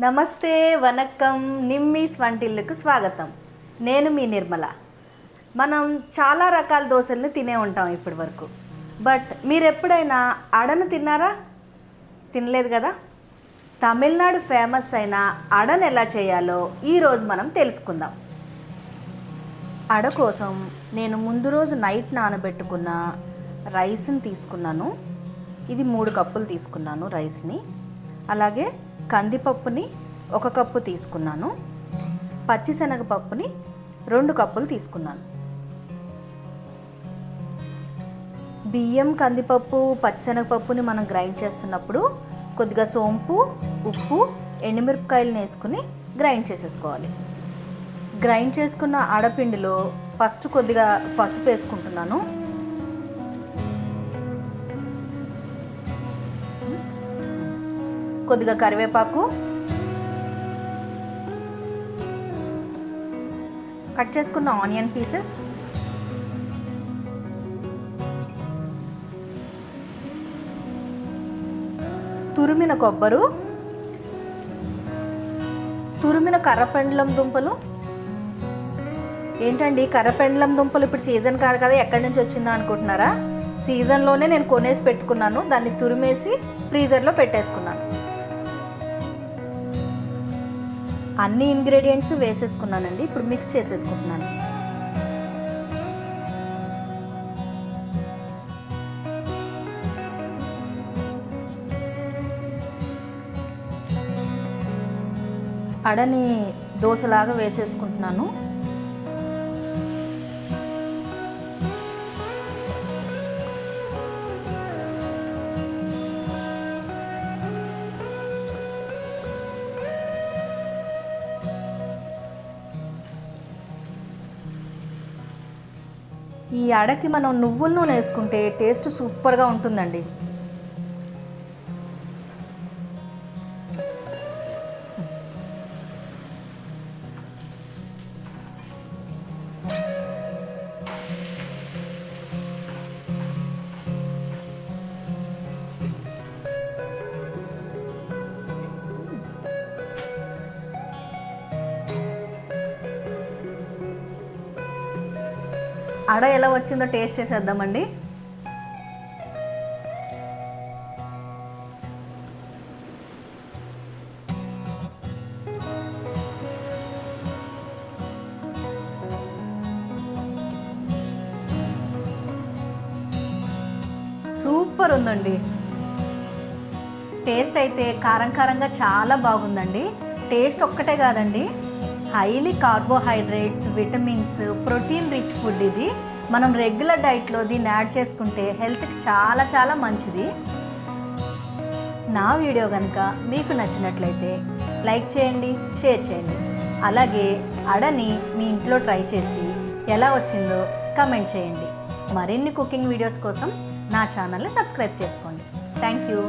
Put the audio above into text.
నమస్తే వనక్కం నిమ్మీస్ వంటిల్లుకు స్వాగతం. నేను మీ నిర్మల. మనం చాలా రకాల దోశల్ని తినే ఉంటాం ఇప్పటి వరకు. బట్ మీరు ఎప్పుడైనా అడను తిన్నారా? తినలేదు కదా. తమిళనాడు ఫేమస్ అయిన అడను ఎలా చేయాలో ఈరోజు మనం తెలుసుకుందాం. అడ కోసం నేను ముందు రోజు నైట్ నానబెట్టుకున్న రైస్ని తీసుకున్నాను. ఇది 3 కప్పులు తీసుకున్నాను రైస్ని. అలాగే కందిపప్పుని 1 కప్పు తీసుకున్నాను. పచ్చిశనగపప్పుని 2 కప్పులు తీసుకున్నాను. బియ్యం, కందిపప్పు, పచ్చిశనగపప్పుని మనం గ్రైండ్ చేస్తున్నప్పుడు కొద్దిగా సోంపు, ఉప్పు, ఎండుమిరపకాయలను వేసుకుని గ్రైండ్ చేసేసుకోవాలి. గ్రైండ్ చేసుకున్న ఆడపిండిలో ఫస్ట్ కొద్దిగా పసుపు వేసుకుంటున్నాను. కొద్దిగా కరివేపాకు, కట్ చేసుకున్న ఆనియన్ పీసెస్, తురిమిన కొబ్బరు, తురిమిన కర్రపెండలం దుంపలు. ఏంటండి కర్రపెండలం దుంపలు ఇప్పుడు సీజన్ కాదు కదా, ఎక్కడి నుంచి వచ్చిందో అనుకుంటున్నారా? సీజన్లోనే నేను కొనేసి పెట్టుకున్నాను. దాన్ని తురిమేసి ఫ్రీజర్లో పెట్టేసుకున్నాను. అన్ని ఇంగ్రీడియంట్స్ వేసేసుకున్నానండి. ఇప్పుడు మిక్స్ చేసేసుకుంటున్నాను. అడని దోశలాగా వేసేసుకుంటున్నాను. ఈ అడకి మనం నువ్వుల నూనె వేసుకుంటే టేస్ట్ సూపర్గా ఉంటుందండి. అడ ఎలా వచ్చిందో టేస్ట్ చేసేద్దామండి. సూపర్ ఉందండి. టేస్ట్ అయితే కారం కారంగా చాలా బాగుందండి. టేస్ట్ ఒక్కటే కాదండి, highly carbohydrates, vitamins, protein rich food ఇది. మనం రెగ్యులర్ డైట్లో దీన్ని యాడ్ చేసుకుంటే హెల్త్కి చాలా చాలా మంచిది. నా వీడియో కనుక మీకు నచ్చినట్లయితే లైక్ చేయండి, షేర్ చేయండి. అలాగే అడని మీ ఇంట్లో ట్రై చేసి ఎలా వచ్చిందో కమెంట్ చేయండి. మరిన్ని కుకింగ్ వీడియోస్ కోసం నా ఛానల్ని సబ్స్క్రైబ్ చేసుకోండి. Thank you.